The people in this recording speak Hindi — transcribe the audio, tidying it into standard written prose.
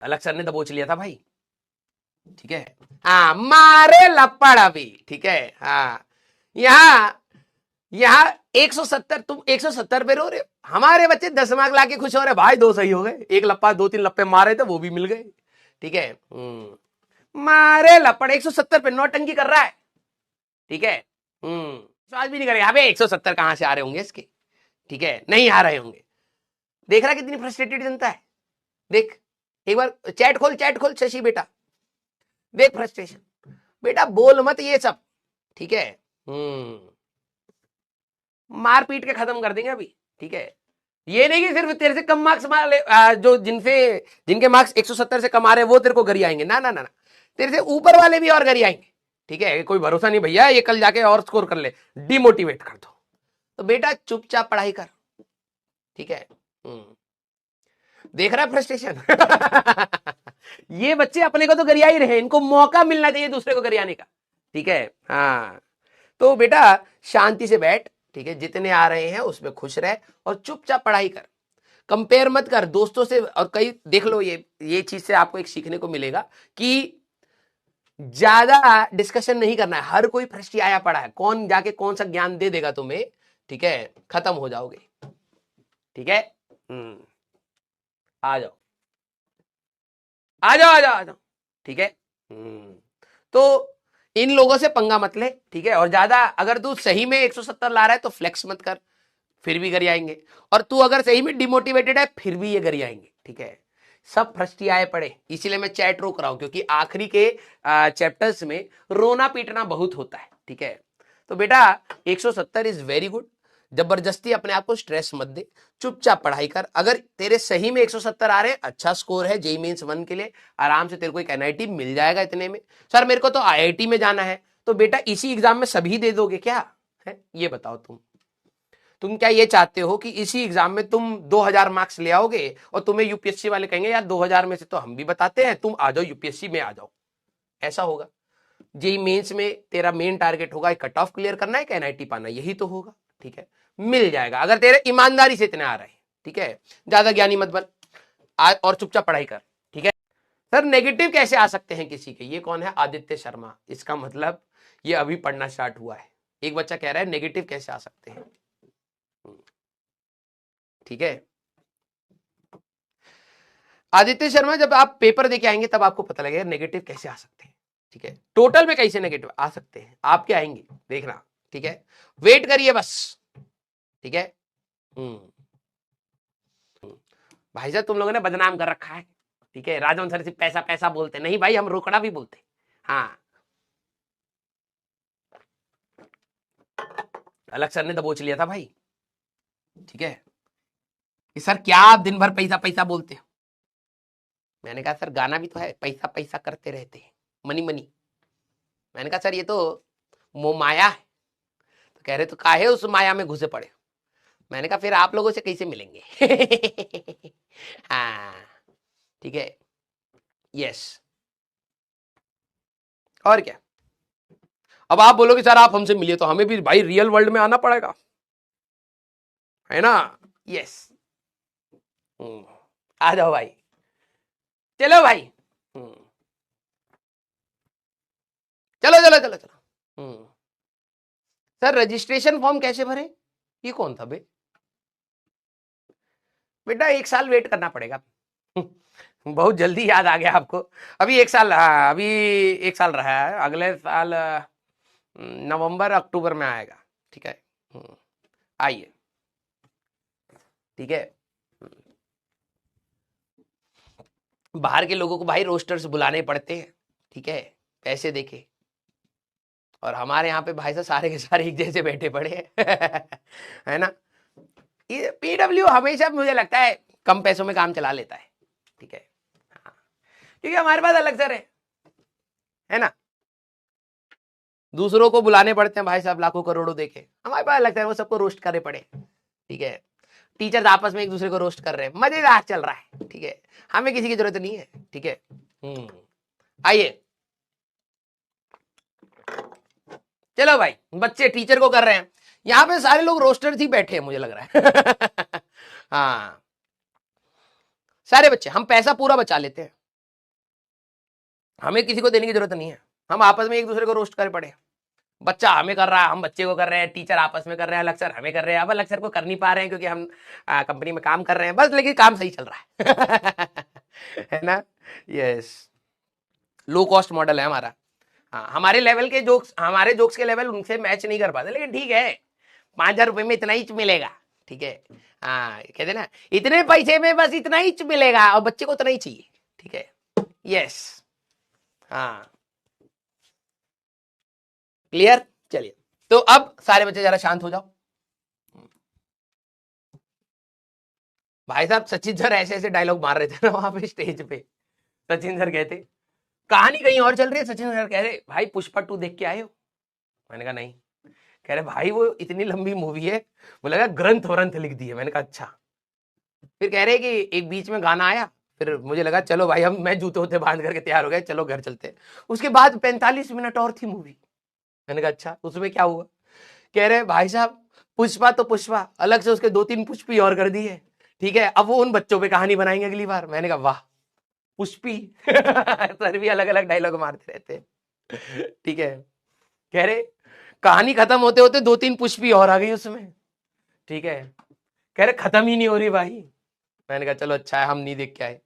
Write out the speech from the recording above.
अलग सर ने दबोच लिया था भाई। ठीक है, हाँ मारे लपड़ अभी। ठीक है, हाँ यहाँ 170, तुम 170 पे रो रहे हो, हमारे बच्चे 10 मार्क लाके खुश हो रहे भाई, 2 सही हो गए, एक लप्पा 2-3 लप्पे मारे थे वो भी मिल गए। ठीक है, मारे लपड़ 170 पे नौटंकी कर रहा है। ठीक है, विश्वास भी नहीं करेगा अबे 170 कहां से आ रहे होंगे इसके। ठीक है, नहीं आ रहे होंगे। देख रहा कितनी फ्रस्ट्रेटेड जनता है, देख एक बार चैट खोल शशि बेटा, देख फ्रस्ट्रेशन। बेटा बोल मत ये सब। ठीक है, मार पीट के खत्म कर देंगे अभी। ठीक है, ये नहीं कि सिर्फ तेरे से कम मार्क्स जो जिनके मार्क्स 170 से कम आ रहे हैं वो तेरे को गरी आएंगे, ना ना ना, तेरे से ऊपर वाले भी और गरी आएंगे। ठीक है, कोई भरोसा नहीं भैया, ये कल जाके और स्कोर कर ले, डिमोटिवेट कर दो। तो बेटा चुपचाप पढ़ाई कर। ठीक है, देख रहा है फ्रस्ट्रेशन। ये बच्चे अपने को तो गरिया ही रहे, इनको मौका मिलना चाहिए दूसरे को गरियाने का। ठीक है, हाँ तो बेटा शांति से बैठ। ठीक है, जितने आ रहे हैं उसमें खुश रह और चुपचाप पढ़ाई कर, कंपेयर मत कर दोस्तों से। और कई देख लो, ये चीज से आपको एक सीखने को मिलेगा कि ज्यादा डिस्कशन नहीं करना है। हर कोई फर्स्ट आया पड़ा है, कौन जाके कौन सा ज्ञान दे देगा तुम्हें। ठीक है, खत्म हो जाओगे। ठीक है, आ जाओ आ जाओ आ जाओ आ जाओ। ठीक है, तो इन लोगों से पंगा मत ले। ठीक है, और ज्यादा अगर तू सही में 170 ला रहा है तो फ्लेक्स मत कर, फिर भी गर आएंगे। और तू अगर सही में डिमोटिवेटेड है फिर भी ये गर आएंगे। ठीक है, सब फर्स्ट आए पड़े, इसीलिए मैं चैट रोक रहा हूं, क्योंकि आखिरी के चैप्टर्स में रोना पीटना बहुत होता है। ठीक है, तो बेटा 170 इज वेरी गुड, जबरदस्ती अपने आप को स्ट्रेस मत दे, चुपचाप पढ़ाई कर। अगर तेरे सही में 170 आ रहे हैं, अच्छा स्कोर है जेईई मेंस 1 के लिए, आराम से तेरे को एक एनआईटी मिल जाएगा इतने में। सर मेरे को तो आईआईटी में जाना है, तो बेटा इसी एग्जाम में सभी दे दोगे क्या है, ये बताओ। तुम क्या ये चाहते हो कि इसी एग्जाम में तुम 2000 मार्क्स ले आओगे और तुम्हें यूपीएससी वाले कहेंगे यार 2000 में से तो हम भी बताते हैं, तुम आ जाओ यूपीएससी में आ जाओ, ऐसा होगा? जेईई मेंस में तेरा मेन टारगेट होगा कट ऑफ क्लियर करना है, एनआईटी पाना, यही तो होगा। ठीक है, मिल जाएगा अगर तेरे ईमानदारी से इतने आ रहे हैं। ठीक है, ज्यादा ज्ञानी मत बन और चुपचाप पढ़ाई कर। ठीक है, सर नेगेटिव कैसे आ सकते हैं किसी के? ये कौन है? आदित्य शर्मा। इसका मतलब ये अभी पढ़ना स्टार्ट हुआ है। एक बच्चा कह रहा है नेगेटिव कैसे आ सकते हैं। ठीक है, आदित्य शर्मा जब आप पेपर देके आएंगे तब आपको पता लगेगा नेगेटिव कैसे आ सकते हैं। ठीक है, टोटल में कैसे नेगेटिव आ सकते हैं, आप क्या आएंगे देखना। ठीक है, वेट करिए बस। ठीक है, भाई साहब तुम लोगों ने बदनाम कर रखा है। ठीक है, राजवन सर सिर्फ पैसा पैसा बोलते नहीं भाई, हम रोकड़ा भी बोलते। हाँ, अलग सर ने दबोच लिया था भाई। ठीक है, कि सर क्या आप दिन भर पैसा पैसा बोलते हो? मैंने कहा सर गाना भी तो है, पैसा पैसा करते रहते हैं, मनी मनी। मैंने कहा सर ये तो मोह माया है। तो कह रहे तो काहे उस माया में घुसे पड़े? मैंने कहा फिर आप लोगों से कैसे मिलेंगे? हाँ, ठीक है, यस, और क्या। अब आप बोलोगे सर आप हमसे मिलिए, तो हमें भी भाई रियल वर्ल्ड में आना पड़ेगा, है ना? यस, आ जाओ भाई, चलो भाई, चलो चलो चलो चलो। सर रजिस्ट्रेशन फॉर्म कैसे भरे? ये कौन था बे? बेटा 1 साल वेट करना पड़ेगा। बहुत जल्दी याद आ गया आपको। अभी 1 साल, हाँ अभी 1 साल रहा है, अगले साल नवंबर अक्टूबर में आएगा। ठीक है, आइए। ठीक है, बाहर के लोगों को भाई रोस्टर्स बुलाने पड़ते हैं। ठीक है, पैसे देके, और हमारे यहाँ पे भाई साहब सारे के सारे एक जैसे बैठे पड़े हैं। है ना? ये पीडब्ल्यू हमेशा मुझे लगता है कम पैसों में काम चला लेता है। ठीक है, हाँ, क्योंकि हमारे पास अलग सर है ना? दूसरों को बुलाने पड़ते हैं भाई साहब लाखों करोड़ों देके, हमारे पास लगता है वो सबको रोस्ट करे पड़े। ठीक है, टीचर्स आपस में एक दूसरे को रोस्ट कर रहे हैं, मजेदार चल रहा है। ठीक है, हमें किसी की जरूरत नहीं है। ठीक है, आइए, चलो भाई, बच्चे टीचर को कर रहे हैं, यहाँ पे सारे लोग रोस्टर ही बैठे हैं मुझे लग रहा है। हाँ, सारे बच्चे, हम पैसा पूरा बचा लेते हैं। हमें किसी को देने की जरूरत नहीं है, हम आपस में एक दूसरे को रोस्ट कर पड़े। बच्चा हमें कर रहा है, हम बच्चे को कर रहे हैं, टीचर आपस में कर रहे हैं, लेक्चर हमें कर रहे हैं। अब लेक्चर को कर नहीं पा रहे हैं क्योंकि हम कंपनी में काम कर रहे हैं बस, लेकिन काम सही चल रहा है है ना। यस, लो कॉस्ट मॉडल है हमारा। हाँ, हमारे लेवल के जोक्स, हमारे जोक्स के लेवल उनसे मैच नहीं कर पाते, लेकिन ठीक है, 5,000 रुपए में इतना ही मिलेगा, ठीक है। हाँ, कहते ना इतने पैसे में बस इतना ही मिलेगा और बच्चे को उतना ही चाहिए, ठीक है। यस, हाँ, क्लियर। चलिए, तो अब सारे बच्चे जरा शांत हो जाओ। भाई साहब सचिन सर ऐसे ऐसे डायलॉग मार रहे थे ना वहां पे स्टेज पे। सचिन सर कहते कहानी कहीं और चल रही है, सचिन सर कह रहे भाई पुष्पा 2 देख के आए हो? मैंने कहा नहीं। कह रहे भाई वो इतनी लंबी मूवी है, मुझे लगा ग्रंथ व्रंथ लिख दी है। मैंने कहा अच्छा। फिर कह रहे कि एक बीच में गाना आया, फिर मुझे लगा चलो भाई हम, मैं जूते उते बांध करके तैयार हो गए, चलो घर चलते हैं। उसके बाद 45 मिनट और थी मूवी। मैंने कहा अच्छा, उसमें क्या हुआ? कह रहे भाई साहब पुष्पा तो पुष्पा, अलग से उसके 2-3 पुष्पी और कर दिए, ठीक है। अब वो उन बच्चों पे कहानी बनाएंगे अगली बार। मैंने कहा वाह पुष्पी सर भी अलग अलग डायलॉग मारते रहते हैं, ठीक है। कह रहे कहानी खत्म होते होते 2-3 पुष्पी और आ गई उसमें, ठीक है। कह रहे खत्म ही नहीं हो रही भाई। मैंने कहा चलो अच्छा है हम नहीं देख के आए।